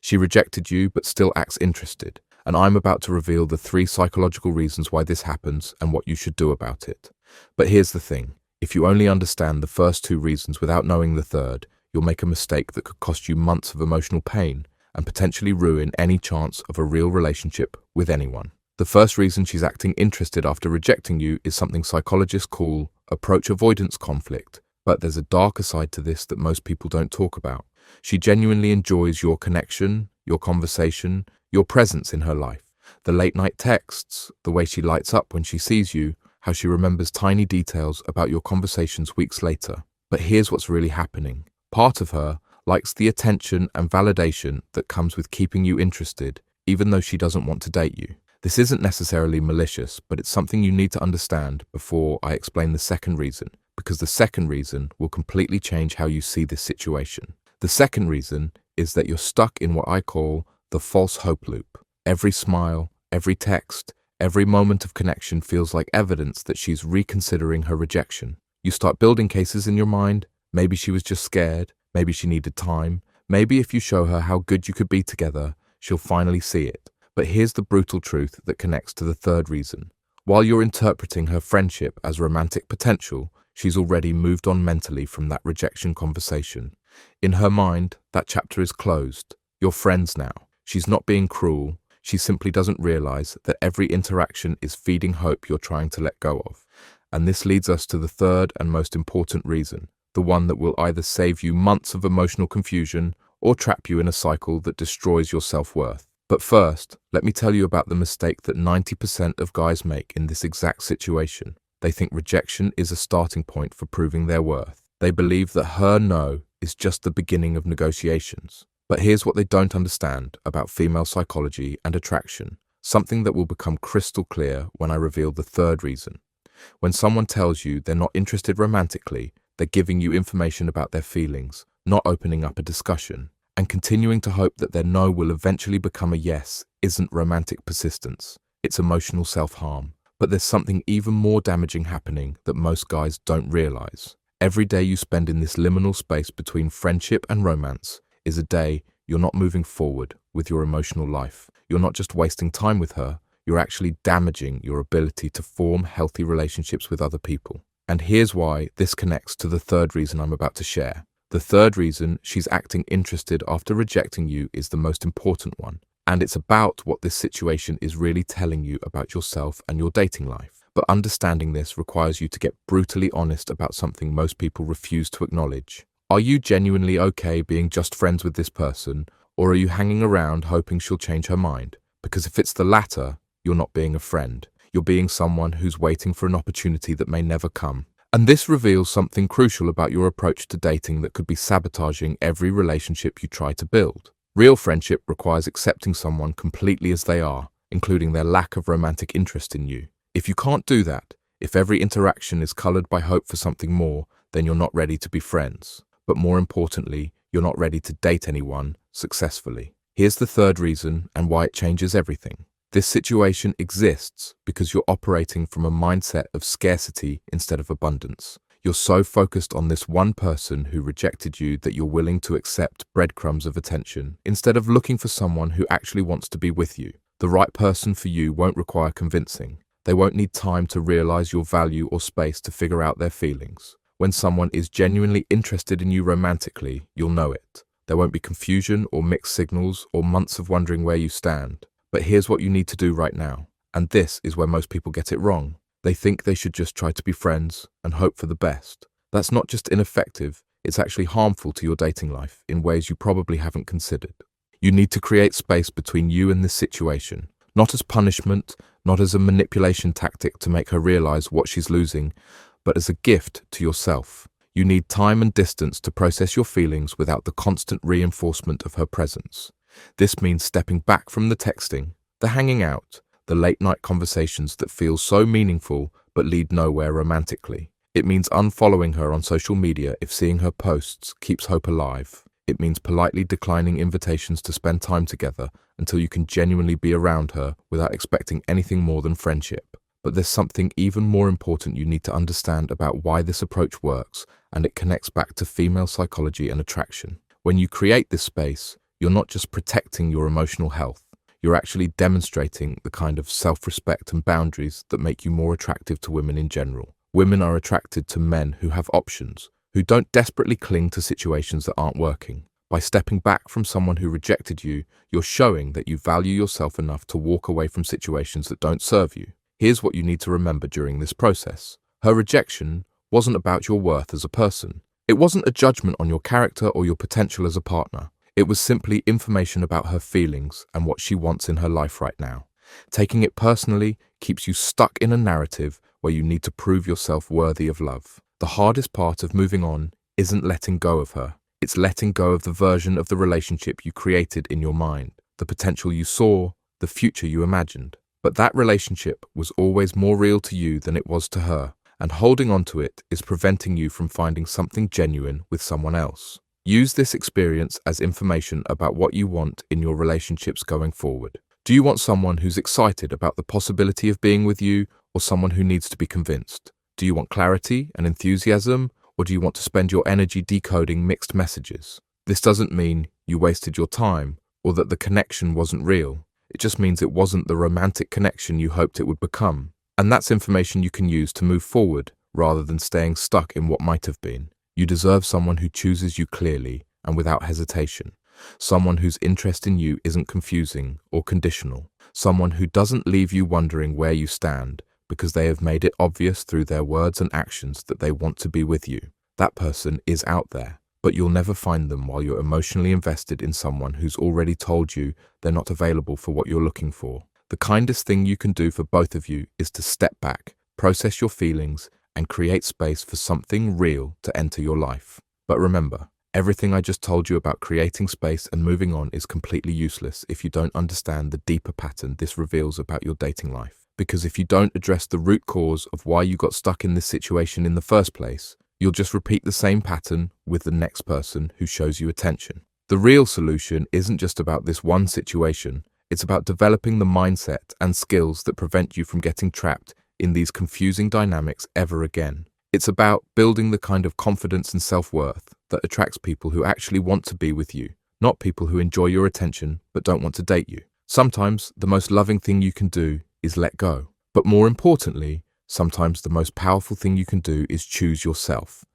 She rejected you but still acts interested, and I'm about to reveal the 3 psychological reasons why this happens and what you should do about it. But here's the thing. If you only understand the first 2 reasons without knowing the third, you'll make a mistake that could cost you months of emotional pain and potentially ruin any chance of a real relationship with anyone. The first reason she's acting interested after rejecting you is something psychologists call approach avoidance conflict, but there's a darker side to this that most people don't talk about. She genuinely enjoys your connection, your conversation, your presence in her life. The late night texts, the way she lights up when she sees you, how she remembers tiny details about your conversations weeks later. But here's what's really happening. Part of her likes the attention and validation that comes with keeping you interested, even though she doesn't want to date you. This isn't necessarily malicious, but it's something you need to understand before I explain the second reason, because the second reason will completely change how you see this situation. The second reason is that you're stuck in what I call the false hope loop. Every smile, every text, every moment of connection feels like evidence that she's reconsidering her rejection. You start building cases in your mind. Maybe she was just scared. Maybe she needed time. Maybe if you show her how good you could be together, she'll finally see it. But here's the brutal truth that connects to the third reason. While you're interpreting her friendship as romantic potential, she's already moved on mentally from that rejection conversation. In her mind, that chapter is closed. You're friends now. She's not being cruel. She simply doesn't realize that every interaction is feeding hope you're trying to let go of. And this leads us to the third and most important reason, the one that will either save you months of emotional confusion or trap you in a cycle that destroys your self-worth. But first, let me tell you about the mistake that 90% of guys make in this exact situation. They think rejection is a starting point for proving their worth. They believe that her no is just the beginning of negotiations. But here's what they don't understand about female psychology and attraction, something that will become crystal clear when I reveal the third reason. When someone tells you they're not interested romantically, they're giving you information about their feelings, not opening up a discussion. And continuing to hope that their no will eventually become a yes isn't romantic persistence. It's emotional self-harm. But there's something even more damaging happening that most guys don't realize. Every day you spend in this liminal space between friendship and romance is a day you're not moving forward with your emotional life. You're not just wasting time with her, you're actually damaging your ability to form healthy relationships with other people. And here's why this connects to the third reason I'm about to share. The third reason she's acting interested after rejecting you is the most important one, and it's about what this situation is really telling you about yourself and your dating life. But understanding this requires you to get brutally honest about something most people refuse to acknowledge. Are you genuinely okay being just friends with this person, or are you hanging around hoping she'll change her mind? Because if it's the latter, you're not being a friend. You're being someone who's waiting for an opportunity that may never come. And this reveals something crucial about your approach to dating that could be sabotaging every relationship you try to build. Real friendship requires accepting someone completely as they are, including their lack of romantic interest in you. If you can't do that, if every interaction is colored by hope for something more, then you're not ready to be friends. But more importantly, you're not ready to date anyone successfully. Here's the third reason and why it changes everything. This situation exists because you're operating from a mindset of scarcity instead of abundance. You're so focused on this one person who rejected you that you're willing to accept breadcrumbs of attention instead of looking for someone who actually wants to be with you. The right person for you won't require convincing. They won't need time to realize your value or space to figure out their feelings. When someone is genuinely interested in you romantically, you'll know it. There won't be confusion or mixed signals or months of wondering where you stand. But here's what you need to do right now. And this is where most people get it wrong. They think they should just try to be friends and hope for the best. That's not just ineffective, it's actually harmful to your dating life in ways you probably haven't considered. You need to create space between you and this situation, not as punishment, not as a manipulation tactic to make her realize what she's losing, but as a gift to yourself. You need time and distance to process your feelings without the constant reinforcement of her presence. This means stepping back from the texting, the hanging out, the late-night conversations that feel so meaningful but lead nowhere romantically. It means unfollowing her on social media if seeing her posts keeps hope alive. It means politely declining invitations to spend time together until you can genuinely be around her without expecting anything more than friendship. But there's something even more important you need to understand about why this approach works, and it connects back to female psychology and attraction. When you create this space, you're not just protecting your emotional health, you're actually demonstrating the kind of self-respect and boundaries that make you more attractive to women in general. Women are attracted to men who have options, who don't desperately cling to situations that aren't working. By stepping back from someone who rejected you, you're showing that you value yourself enough to walk away from situations that don't serve you. Here's what you need to remember during this process. Her rejection wasn't about your worth as a person. It wasn't a judgment on your character or your potential as a partner. It was simply information about her feelings and what she wants in her life right now. Taking it personally keeps you stuck in a narrative where you need to prove yourself worthy of love. The hardest part of moving on isn't letting go of her. It's letting go of the version of the relationship you created in your mind, the potential you saw, the future you imagined. But that relationship was always more real to you than it was to her, and holding on to it is preventing you from finding something genuine with someone else. Use this experience as information about what you want in your relationships going forward. Do you want someone who's excited about the possibility of being with you, or someone who needs to be convinced? Do you want clarity and enthusiasm, or do you want to spend your energy decoding mixed messages? This doesn't mean you wasted your time or that the connection wasn't real. It just means it wasn't the romantic connection you hoped it would become. And that's information you can use to move forward rather than staying stuck in what might have been. You deserve someone who chooses you clearly and without hesitation. Someone whose interest in you isn't confusing or conditional. Someone who doesn't leave you wondering where you stand because they have made it obvious through their words and actions that they want to be with you. That person is out there, but you'll never find them while you're emotionally invested in someone who's already told you they're not available for what you're looking for. The kindest thing you can do for both of you is to step back, process your feelings, and create space for something real to enter your life. But remember, everything I just told you about creating space and moving on is completely useless if you don't understand the deeper pattern this reveals about your dating life. Because if you don't address the root cause of why you got stuck in this situation in the first place, you'll just repeat the same pattern with the next person who shows you attention. The real solution isn't just about this one situation, it's about developing the mindset and skills that prevent you from getting trapped in these confusing dynamics ever again. It's about building the kind of confidence and self-worth that attracts people who actually want to be with you, not people who enjoy your attention but don't want to date you. Sometimes the most loving thing you can do is let go. But more importantly, sometimes the most powerful thing you can do is choose yourself.